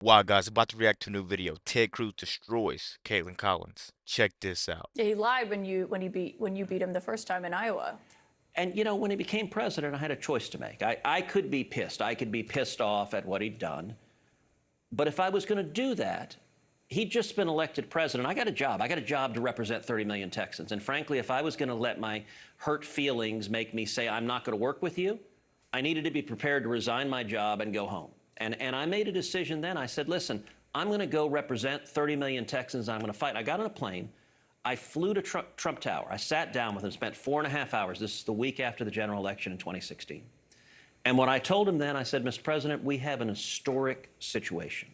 Wow, guys, about to react to a new video. Ted Cruz destroys Caitlin Collins. Check this out. Yeah, he lied when you beat him the first time in Iowa. And, you know, when he became president, I had a choice to make. I could be pissed. I could be pissed off at what he'd done. But if I was going to do that, he'd just been elected president. I got a job. I got a job to represent 30 million Texans. And frankly, if I was going to let my hurt feelings make me say, I'm not going to work with you, I needed to be prepared to resign my job and go home. And I made a decision then. I said, listen, I'm going to go represent 30 million Texans. I'm going to fight. I got on a plane. I flew to Trump Tower. I sat down with him, spent 4.5 hours. This is the week after the general election in 2016. And what I told him then, I said, Mr. President, we have an historic situation.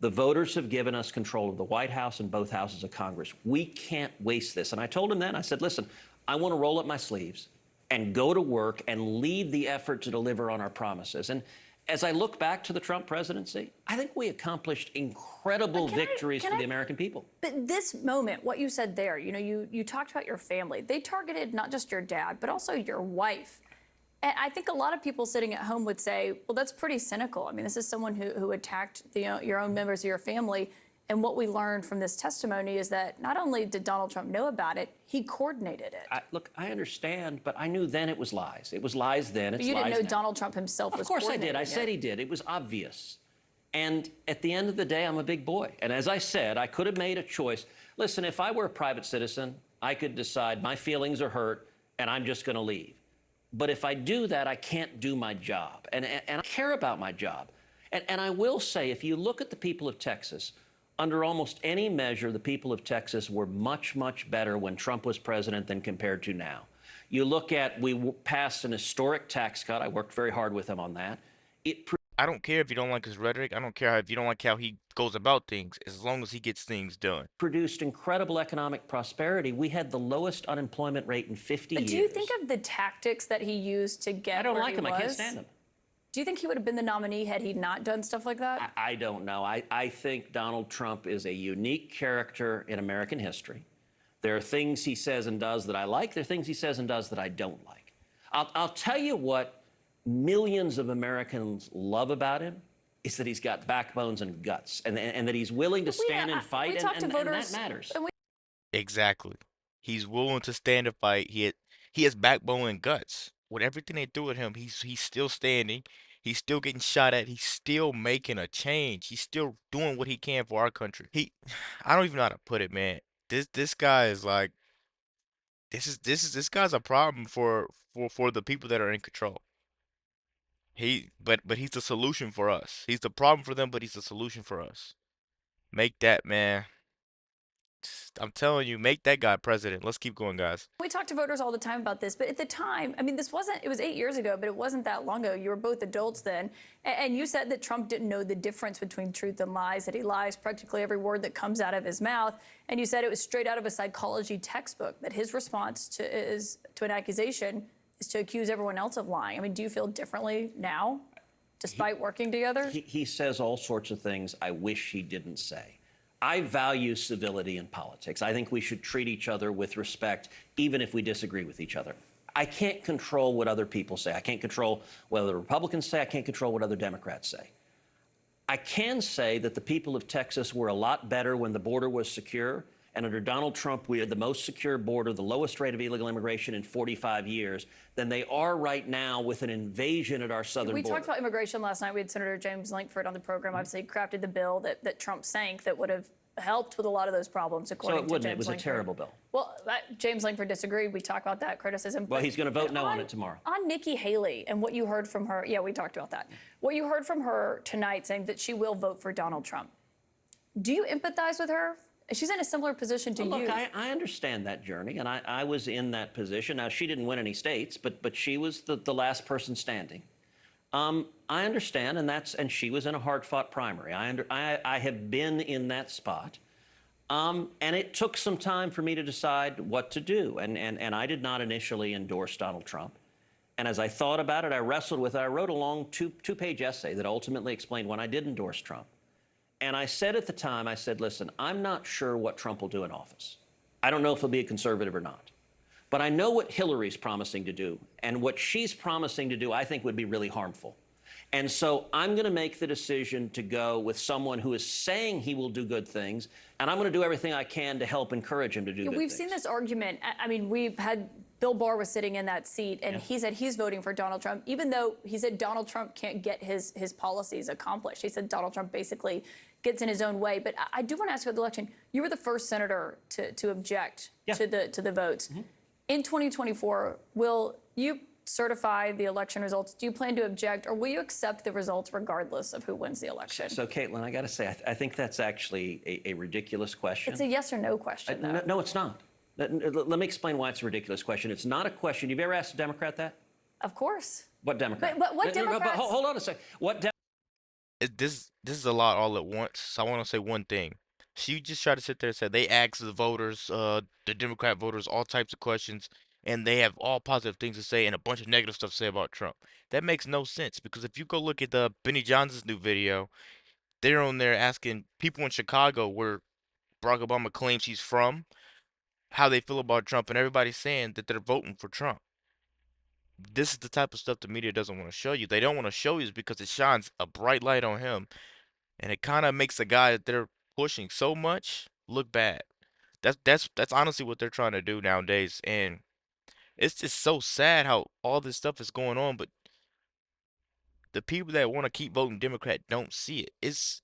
The voters have given us control of the White House and both houses of Congress. We can't waste this. And I told him then, I said, listen, I want to roll up my sleeves and go to work and lead the effort to deliver on our promises. And as I look back to the Trump presidency, I think we accomplished incredible victories for the American people. But this moment, what you said there, you know, you talked about your family. They targeted not just your dad, but also your wife. And I think a lot of people sitting at home would say, well, that's pretty cynical. I mean, this is someone who attacked your own members of your family. And what we learned from this testimony is that not only did Donald Trump know about it, he coordinated it. Look, I understand, but I knew then it was lies. It was lies then. It's but you didn't know now. Donald Trump himself was coordinating it. Of course I did. I said he did. It was obvious. And at the end of the day, I'm a big boy. And as I said, I could have made a choice. Listen, if I were a private citizen, I could decide my feelings are hurt and I'm just going to leave. But if I do that, I can't do my job. And I care about my job. And I will say, if you look at the people of Texas, under almost any measure, the people of Texas were much, much better when Trump was president than compared to now. You look at, we passed an historic tax cut. I worked very hard with him on that. I don't care if you don't like his rhetoric. I don't care if you don't like how he goes about things, as long as he gets things done. Produced incredible economic prosperity. We had the lowest unemployment rate in 50 years. But do you think of the tactics that he used to get where he was? I don't like him. I can't stand him. Do you think he would have been the nominee had he not done stuff like that? I don't know. I think Donald Trump is a unique character in American history. There are things he says and does that I like. There are things he says and does that I don't like. I'll tell you what millions of Americans love about him is that he's got backbones and guts, and that he's willing to stand and fight, and that matters. Exactly. He's willing to stand and fight. He has backbone and guts. With everything they do with him, he's still standing. He's still getting shot at. He's still making a change. He's still doing what he can for our country. I don't even know how to put it, man. This guy is like, this guy's a problem for the people that are in control. But he's the solution for us. He's the problem for them, but he's the solution for us. Make that, man. I'm telling you, make that guy president. Let's keep going, guys. We talk to voters all the time about this, but at the time, I mean, it was 8 years ago, but it wasn't that long ago. You were both adults then. And you said that Trump didn't know the difference between truth and lies, that he lies practically every word that comes out of his mouth. And you said it was straight out of a psychology textbook, that his response to an accusation is to accuse everyone else of lying. I mean, do you feel differently now, despite working together? He says all sorts of things I wish he didn't say. I value civility in politics. I think we should treat each other with respect, even if we disagree with each other. I can't control what other people say. I can't control what other Republicans say. I can't control what other Democrats say. I can say that the people of Texas were a lot better when the border was secure. And under Donald Trump, we had the most secure border, the lowest rate of illegal immigration in 45 years, than they are right now with an invasion at our southern border. We talked about immigration last night. We had Senator James Lankford on the program. Obviously, crafted the bill that Trump sank that would have helped with a lot of those problems, according to James Lankford. So it wouldn't. It was a terrible bill. Well, James Lankford disagreed. We talked about that criticism. Well, he's going to vote no on it tomorrow. On Nikki Haley and what you heard from her. Yeah, we talked about that. What you heard from her tonight saying that she will vote for Donald Trump. Do you empathize with her? She's in a similar position to you. Look, I understand that journey, and I was in that position. Now, she didn't win any states, but she was the last person standing. I understand, and she was in a hard-fought primary. I have been in that spot, and it took some time for me to decide what to do, and I did not initially endorse Donald Trump. And as I thought about it, I wrestled with it. I wrote a long two-page essay that ultimately explained when I did endorse Trump. And I said at the time, I said, listen, I'm not sure what Trump will do in office. I don't know if he'll be a conservative or not. But I know what Hillary's promising to do. And what she's promising to do, I think, would be really harmful. And so I'm going to make the decision to go with someone who is saying he will do good things, and I'm going to do everything I can to help encourage him to do good We've things. seen this argument. I mean, we've had Bill Barr was sitting in that seat, and he said he's voting for Donald Trump, even though he said Donald Trump can't get his policies accomplished. He said Donald Trump basically gets in his own way. But I do want to ask you about the election. You were the first senator to object to the votes. In 2024, will you certify the election results? Do you plan to object, or will you accept the results regardless of who wins the election? So, Kaitlan, I got to say, I think that's actually a ridiculous question. It's a yes or no question, though. No, it's not. Let me explain why it's a ridiculous question. It's not a question. You've ever asked a Democrat that? Of course. What Democrat? But what Democrats? But hold on a second. This is a lot all at once. So I want to say one thing. She just tried to sit there and say they asked the voters, the Democrat voters, all types of questions, and they have all positive things to say and a bunch of negative stuff to say about Trump. That makes no sense because if you go look at the Benny Johnson's new video, they're on there asking people in Chicago, where Barack Obama claims he's from, how they feel about Trump, and everybody's saying that they're voting for Trump. This is the type of stuff the media doesn't want to show you. They don't want to show you is because it shines a bright light on him, and it kind of makes the guy that they're pushing so much look bad. That's honestly what they're trying to do nowadays, and it's just so sad how all this stuff is going on, but the people that want to keep voting Democrat don't see it.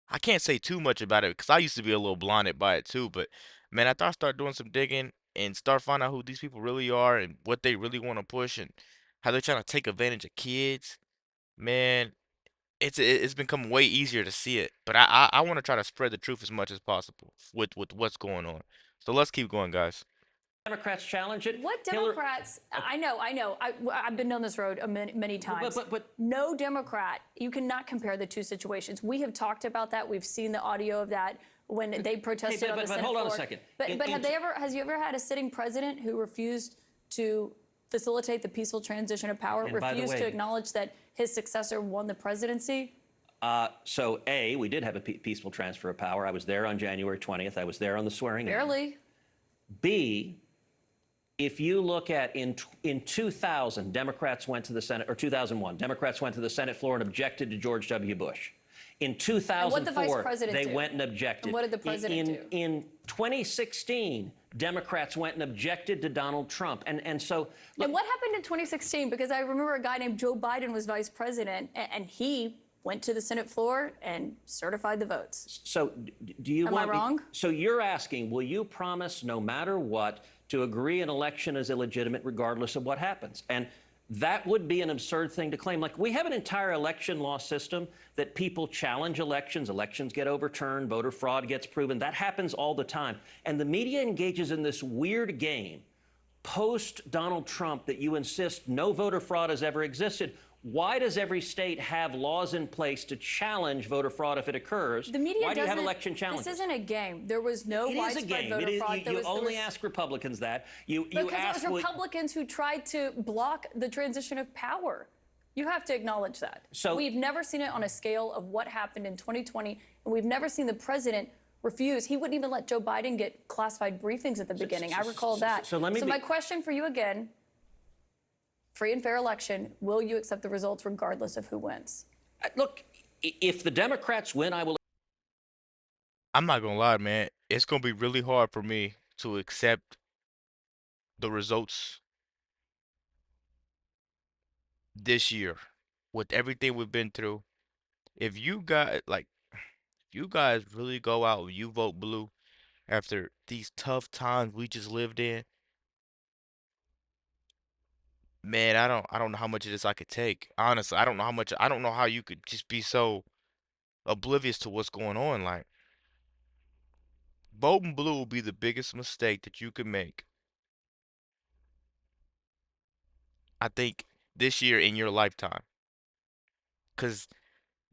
I can't say too much about it because I used to be a little blinded by it too, but man, after I start doing some digging and start finding out who these people really are and what they really want to push and how they're trying to take advantage of kids, man, it's become way easier to see it. But I want to try to spread the truth as much as possible with what's going on. So let's keep going, guys. Democrats challenge it. What Democrats? I know. I've been down this road many times. But no Democrat. You cannot compare the two situations. We have talked about that. We've seen the audio of that when they protested on the Senate floor. Hold on a second. But has you ever had a sitting president who refused to facilitate the peaceful transition of power, refused to acknowledge that his successor won the presidency? So, A, we did have a peaceful transfer of power. I was there on January 20th. I was there on the swearing in. Barely. B, if you look at in 2000, Democrats went to the Senate, or 2001, Democrats went to the Senate floor and objected to George W. Bush. In 2004, they went and objected. And what did the president do? In 2016, Democrats went and objected to Donald Trump. And so... Look, and what happened in 2016? Because I remember a guy named Joe Biden was vice president, and he went to the Senate floor and certified the votes. So do you want... Am I wrong? So you're asking, will you promise no matter what to agree an election is illegitimate regardless of what happens? And that would be an absurd thing to claim. Like, we have an entire election law system that people challenge elections. Elections get overturned. Voter fraud gets proven. That happens all the time. And the media engages in this weird game post-Donald Trump that you insist no voter fraud has ever existed. Why does every state have laws in place to challenge voter fraud if it occurs? The media Why do you have election challenges? This isn't a game. There was no widespread voter fraud. You only ask Republicans that. Because it was Republicans who tried to block the transition of power. You have to acknowledge that. So we've never seen it on a scale of what happened in 2020, and we've never seen the president refuse. He wouldn't even let Joe Biden get classified briefings at the beginning. I recall that. So my question for you again, free and fair election, will you accept the results regardless of who wins? Look, if the Democrats win, I will. I'm not gonna lie, man. It's gonna be really hard for me to accept the results this year with everything we've been through. If you guys really go out and you vote blue after these tough times we just lived in, man, I don't know how much of this I could take. Honestly, I don't know how you could just be so oblivious to what's going on. Like, voting blue will be the biggest mistake that you could make, I think, this year in your lifetime. Cause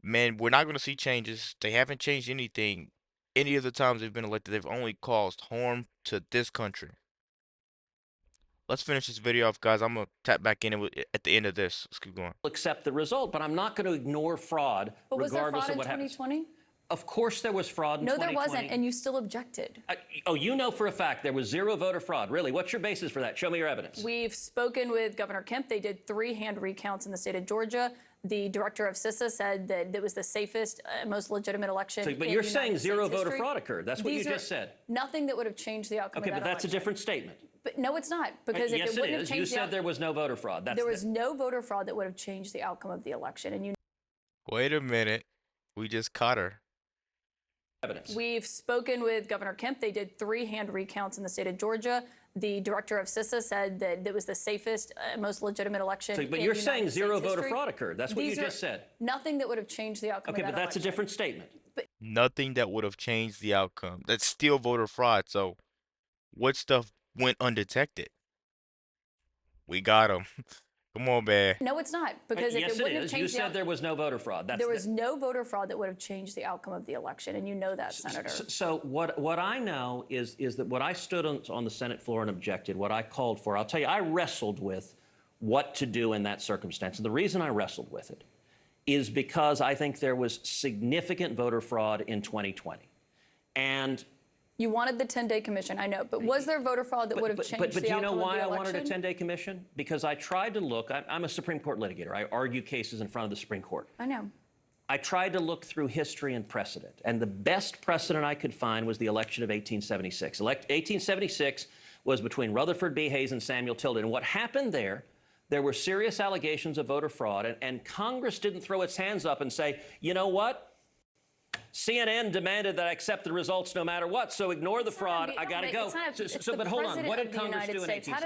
man, we're not gonna see changes. They haven't changed anything any of the times they've been elected. They've only caused harm to this country. Let's finish this video off, guys. I'm gonna tap back in at the end of this. Let's keep going. Accept the result, but I'm not going to ignore fraud. But was there regardless fraud of what in 2020? Of course there was fraud in No, 2020. there wasn't, and you still objected. Oh, you know for a fact there was zero voter fraud. Really? What's your basis for that? Show me your evidence. We've spoken with Governor Kemp. They did 3 hand recounts in the state of Georgia. The director of CISA said that it was the safest, most legitimate election. But in you're United saying zero States voter history. fraud occurred. That's what These you are just said. Nothing that would have changed the outcome Okay, of that but that's a election. different statement. But no, it's not, because if Yes, it it wouldn't have is. changed You said there was no voter fraud. there was no voter fraud that would have changed the outcome of the election. And Wait a minute. We just caught her. evidence. we've spoken with Governor Kemp. They did 3 hand recounts in the state of Georgia. The director of CISA said that it was the safest, most legitimate election. But in you're United saying zero States voter history. fraud occurred. That's what you These are just said. Nothing that would have changed the outcome Okay, of that but that's a election. different statement. Nothing that would have changed the outcome. That's still voter fraud. So what stuff went undetected? We got him. Come on, man. No, it's not, because if Yes, it it wouldn't have is. You changed said there was no voter fraud. there was no voter fraud that would have changed the outcome of the election, and you know that, Senator. So what I know is that what I stood on the Senate floor and objected, what I called for, I'll tell you, I wrestled with what to do in that circumstance. And the reason I wrestled with it is because I think there was significant voter fraud in 2020. And You wanted the 10-day commission, I know, but was there voter fraud that would have changed but the do you outcome know of the why I election? wanted a 10-day commission? Because I tried to look, I'm a Supreme Court litigator. I argue cases in front of the Supreme Court. I know. I tried to look through history and precedent, and the best precedent I could find was the election of 1876. 1876 was between Rutherford B. Hayes and Samuel Tilden. And what happened there were serious allegations of voter fraud, and Congress didn't throw its hands up and say, you know what? CNN demanded that I accept the results no matter what, so ignore the fraud. I got to go. But hold on. What did Congress do in 1876? How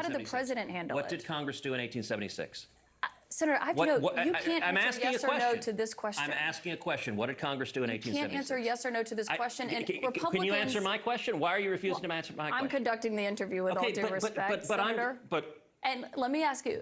did the president handle it? What did Congress do in 1876? Senator, I have to know, you can't I'm answer asking yes a or no question. to this question. I'm asking a question. What did Congress do in You 1876? can't answer yes or no to this question. And Republicans, can you answer my question? Why are you refusing to answer my question? I'm conducting the interview with all due respect, Senator. And let me ask you,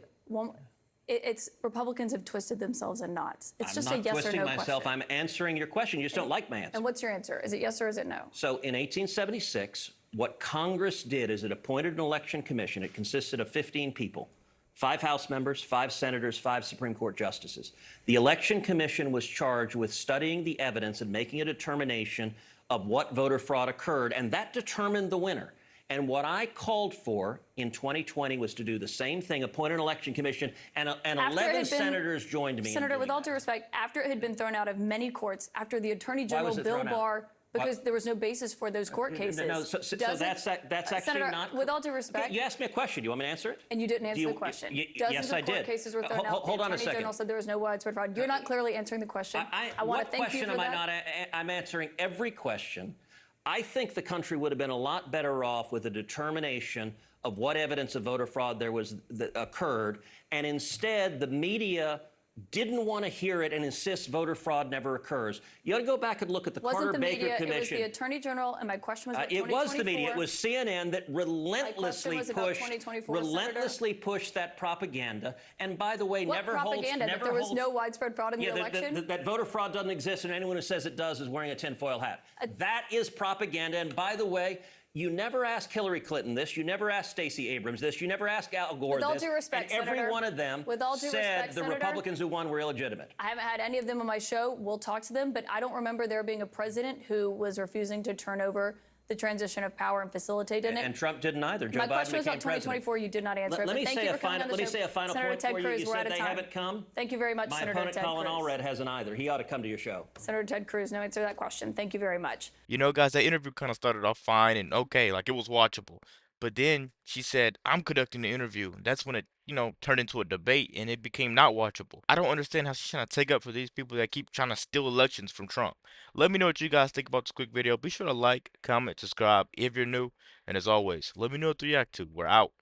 it's Republicans have twisted themselves in knots. It's just a yes or no question. I'm not twisting myself. I'm answering your question. You just don't like my answer. And what's your answer? Is it yes or is it no? So in 1876, what Congress did is it appointed an election commission. It consisted of 15 people, 5 House members, 5 senators, 5 Supreme Court justices. The election commission was charged with studying the evidence and making a determination of what voter fraud occurred, and that determined the winner. And what I called for in 2020 was to do the same thing, appoint an election commission, and 11 senators joined me. Senator, with all due respect, after it had been thrown out of many courts, after the Attorney Why was General it Bill thrown out? Barr, because there was no basis for those court cases. No, so that's actually Senator, not. with all due respect, Okay, you asked me a question. Do you want me to answer it? and you didn't answer the question. Yes, I of court did. cases were thrown out. Hold on a The Attorney second. General said there was no widespread fraud. You're not clearly answering the question. I want to thank you for that. What question am I not? I'm answering every question. I think the country would have been a lot better off with a determination of what evidence of voter fraud there was that occurred, and instead the media didn't want to hear it and insists voter fraud never occurs. You ought to go back and look at the Carter Baker Commission. It was the Attorney General, and my question was about it was the media. It was CNN that relentlessly pushed that propaganda. And by the way, never propaganda? That there was no widespread fraud in the election? That voter fraud doesn't exist, and anyone who says it does is wearing a tinfoil hat. That is propaganda. And by the way, you never asked Hillary Clinton this. You never asked Stacey Abrams this. You never asked Al Gore this. With all due respect, and every Senator, one of them said the Republicans who won were illegitimate. I haven't had any of them on my show. We'll talk to them, but I don't remember there being a president who was refusing to turn over the transition of power and facilitate in it. And Trump didn't either. Joe My Biden question was became about 2024. You did not answer it. Let me say a final point for you. You said they haven't come. Thank you very much, My Senator opponent, Ted Colin Cruz. Allred, hasn't either. He ought to come to your show. Senator Ted Cruz, no answer to that question. Thank you very much. You know, guys, that interview kind of started off fine and okay, like it was watchable. But then she said, I'm conducting the interview. That's when it, turned into a debate and it became not watchable. I don't understand how she's trying to take up for these people that keep trying to steal elections from Trump. Let me know what you guys think about this quick video. Be sure to like, comment, subscribe if you're new. And as always, let me know what to react to. We're out.